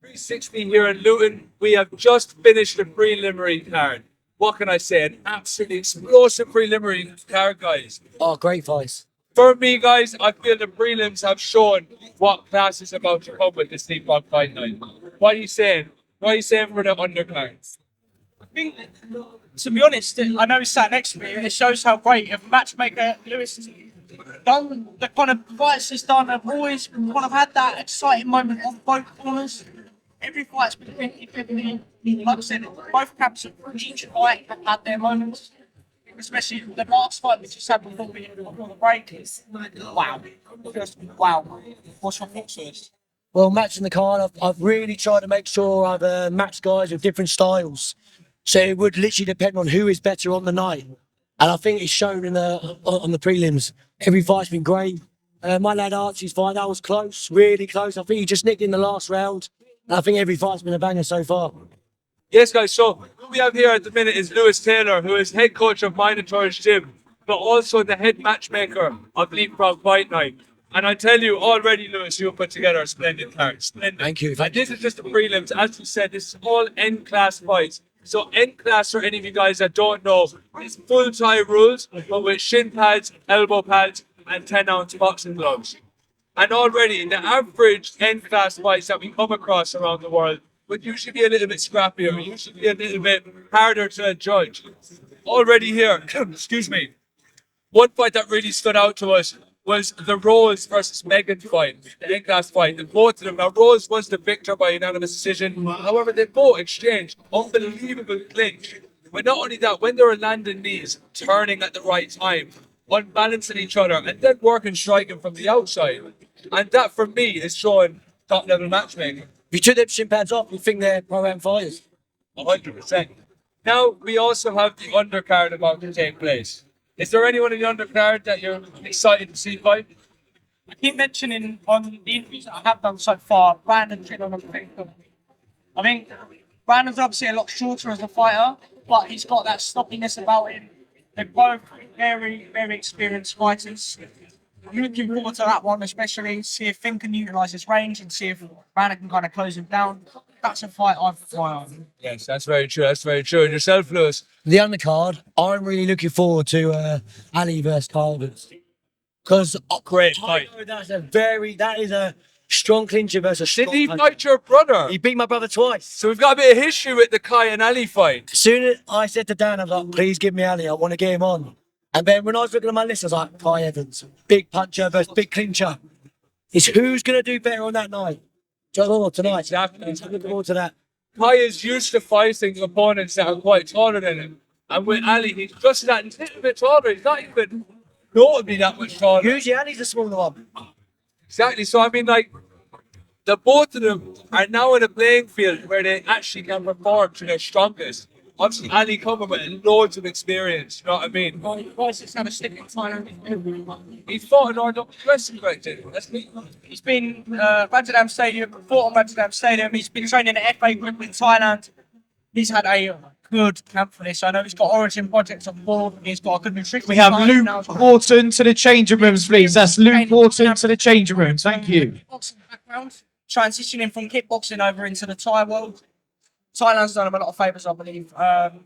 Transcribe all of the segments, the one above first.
360 here in Luton. We have just finished the preliminary card. What can I say? An absolutely explosive preliminary card, guys. Oh, great fights. For me, guys, I feel the prelims have shown what class is about to come with the Sleepwalk Fight Night. What are you saying? What are you saying for the undercards? I think, to be honest, I know he's sat next to me. It shows how great a matchmaker Lewis has done. The kind of fights he's done have always kind of had that exciting moment on both corners. Every fight's been 50-50. Like I said, both camps of each fight have had their moments. Especially the last fight we just had before the break is wow. Just wow. What's your thoughts first? Well, matching the card, I've really tried to make sure I've matched guys with different styles. So it would literally depend on who is better on the night. And I think it's shown on the prelims. Every fight's been great. My lad Archie's fight, that was close, really close. I think he just nicked in the last round. And I think every fight's been a banger so far. Yes, guys. So who we have here at the minute is Lewis Taylor, who is head coach of Minotaur's Gym, but also the head matchmaker of Leapfrog Fight Night. And I tell you already, Lewis, you put together a splendid card. Splendid. Thank you. And this is just the prelims. As you said, this is all N-class fights. So N-class, for any of you guys that don't know, is full tie rules, but with shin pads, elbow pads, and 10-ounce boxing gloves. And already, the average N-class fights that we come across around the world would usually be a little bit scrappier, usually be a little bit harder to judge. Already here, excuse me, one fight that really stood out to us was the Rose versus Megan fight, the N-class fight. And both of them, now Rose was the victor by unanimous decision. However, they both exchanged unbelievable clinch. But not only that, when they were landing knees, turning at the right time, unbalancing each other, and then working striking from the outside. And that, for me, is showing top-level matchmaking. If you took them shin pads off, you think they're pro-am fighters. 100%. Now, we also have the undercard about to take place. Is there anyone in the undercard that you're excited to see fight? I keep mentioning on the interviews that I have done so far, Brandon Trigger and Victor. I think Brandon's obviously a lot shorter as a fighter, but he's got that stoppiness about him. They're both very, very experienced fighters. I'm looking forward to that one, especially see if Finn can utilise his range and see if Brandon can kind of close him down. That's a fight I've fly on. Yes, that's very true. That's very true. And yourself, Lewis? The undercard, I'm really looking forward to Ali versus Carvers. Because Great fight. that is a strong clincher versus a strong Did he puncher. fight your brother? He beat my brother twice. So we've got a bit of history with the Kai and Ali fight. As soon as I said to Dan, I was like, please give me Ali, I want to get him on. And then when I was looking at my list, I was like, Kai Evans, big puncher versus big clincher. It's who's going to do better on that night? Tonight. Exactly. I'm looking forward to that. Kai is used to fighting opponents that are quite taller than him. And with Ali, he's just that little bit taller. He's not even notably that much taller. Usually Ali's the smaller one. Exactly. So, I mean, like, the both of them are now in a playing field where they actually can perform to their strongest. Obviously, Ali coming with loads of experience, you know what I mean? Twice it's had a stick in Thailand. He fought in RWS, corrected. He's been Rotterdam Stadium, fought on Rotterdam Stadium. He's been training at FA Group in Thailand. He's had a good camp for this. I know he's got Origin projects on board. He's got a good nutrition. We have Luke Horton to the changing rooms, please. That's Luke Horton to the changing rooms. Thank you. Boxing background, transitioning from kickboxing over into the Thai world. Thailand's done him a lot of favours, I believe.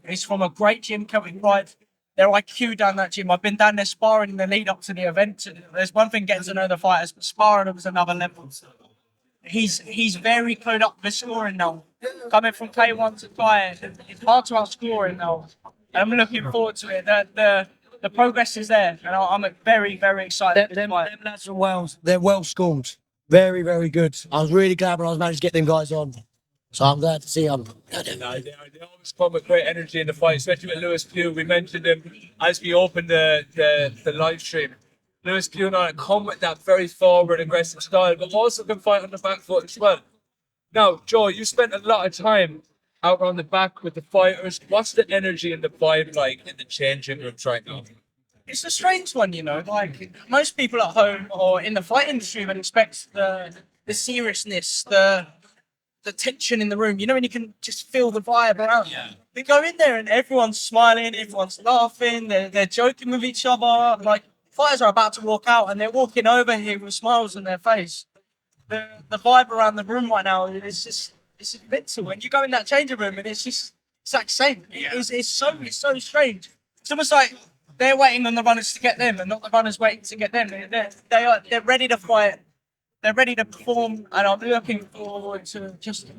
He's from a great gym, Celtic Pride. Their IQ down that gym. I've been down there sparring in the lead up to the event. There's one thing getting to know the fighters, but sparring them is another level. He's very clued up with scoring now. Coming from K1 to Thai, it's hard to outscore him now. And I'm looking forward to it. The progress is there, and I'm very, very excited. Them lads from Wales, they're well schooled. Very, very good. I was really glad when I was managed to get them guys on. So I'm glad to see them. They always come with great energy in the fight, especially with Lewis Pugh. We mentioned him as we opened the live stream. Lewis Pugh now come with that very forward, aggressive style, but also can fight on the back foot as well. Now, Joe, you spent a lot of time out on the back with the fighters. What's the energy and the vibe like in the changing rooms right now? It's a strange one, you know. Like most people at home or in the fight industry would expect the seriousness, the tension in the room. You know, when you can just feel the vibe around. Yeah. They go in there and everyone's smiling, everyone's laughing, they're joking with each other. Like fighters are about to walk out and they're walking over here with smiles on their face. The vibe around the room right now is just This is mental. When you go in that changing room and it's just exact same. It's so strange. It's almost like they're waiting on the runners to get them, and not the runners waiting to get them. They're ready to fight. They're ready to perform, and I'm looking forward to just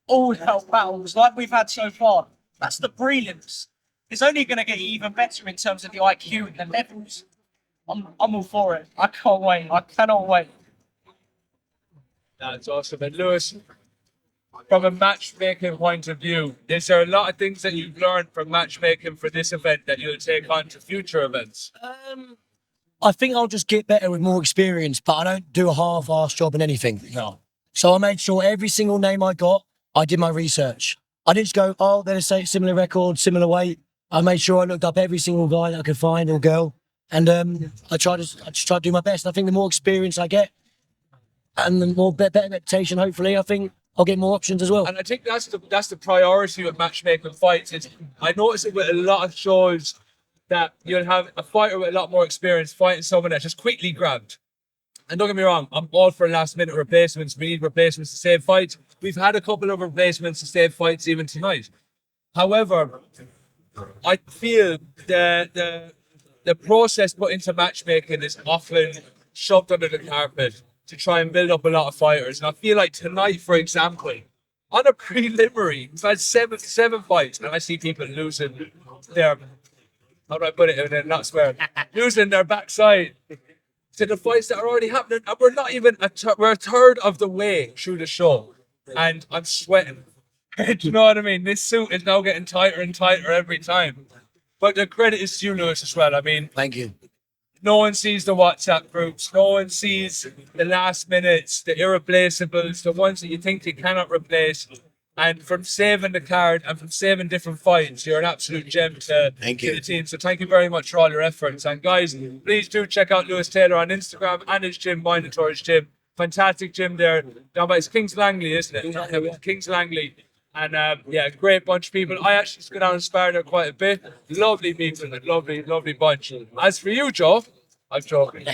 all hell battles like we've had so far. That's the prelims. It's only going to get even better in terms of the IQ and the levels. I'm all for it. I can't wait. I cannot wait. That's awesome. And Lewis, from a matchmaking point of view, is there a lot of things that you've learned from matchmaking for this event that you'll take on to future events? I think I'll just get better with more experience, but I don't do a half-assed job in anything. No. So I made sure every single name I got, I did my research. I didn't just go, oh, they're the same, similar record, similar weight. I made sure I looked up every single guy that I could find or girl. And I just try to do my best. I think the more experience I get and the more better reputation, hopefully, I think I'll get more options as well. And I think that's the priority with matchmaking fights. I notice it with a lot of shows that you'll have a fighter with a lot more experience fighting someone that's just quickly grabbed. And don't get me wrong, I'm all for last minute replacements. We need replacements to save fights. We've had a couple of replacements to save fights even tonight. However, I feel the process put into matchmaking is often shoved under the carpet to try and build up a lot of fighters. And I feel like tonight, for example, on a preliminary, we've had seven fights, and I see people losing their, how do I put it, and not swearing, losing their backside to the fights that are already happening. And we're not even, we're a third of the way through the show. And I'm sweating. Do you know what I mean? This suit is now getting tighter and tighter every time. But the credit is to you, Lewis, as well. I mean, Thank you. no one sees the WhatsApp groups. No one sees the last minutes, the irreplaceables, the ones that you think you cannot replace. And from saving the card and from saving different fights, you're an absolute gem to the team. So thank you very much for all your efforts. And guys, please do check out Lewis Taylor on Instagram and his gym, Minotaur's Gym. Fantastic gym there. Down by it's Kings Langley, isn't it? Yeah, Kings Langley. And yeah, great bunch of people. I actually go down and spar there quite a bit. Lovely people, a lovely bunch. As for you, Joe, I'm joking.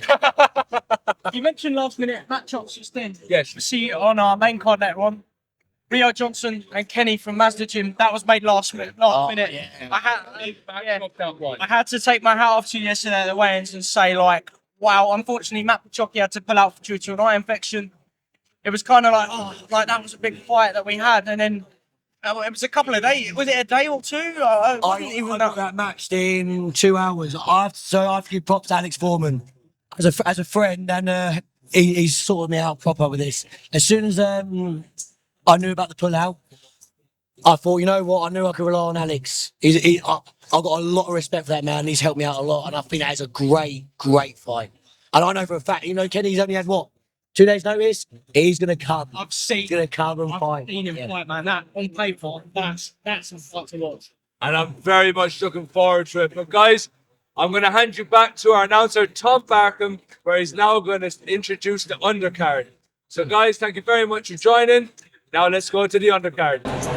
You mentioned last minute matchups just then. Yes. You see on our main card later on, Rio Johnson and Kenny from Mazda Gym. That was made last minute. Yeah. I had to take my hat off to you yesterday at the weigh-ins and say, like, wow, unfortunately, Matt Pachoki had to pull out due to an eye infection. It was kind of like, oh, like that was a big fight that we had. And then it was a couple of days. Was it a day or two? I didn't even know. That matched in 2 hours. I have to give props to Alex Foreman as a friend, and he's sorted me out proper with this. As soon as I knew about the pullout, I thought, you know what? I knew I could rely on Alex. I've got a lot of respect for that man. He's helped me out a lot, and I think that is a great fight. And I know for a fact, you know, Kenny's only had what? 2 days notice, he's gonna come. He's gonna come and fight. I've seen him fight, man. That on paper, that's a fight to watch. And I'm very much looking forward to it. But guys, I'm going to hand you back to our announcer, Tom Barkham, where he's now going to introduce the undercard. So guys, thank you very much for joining. Now let's go to the undercard.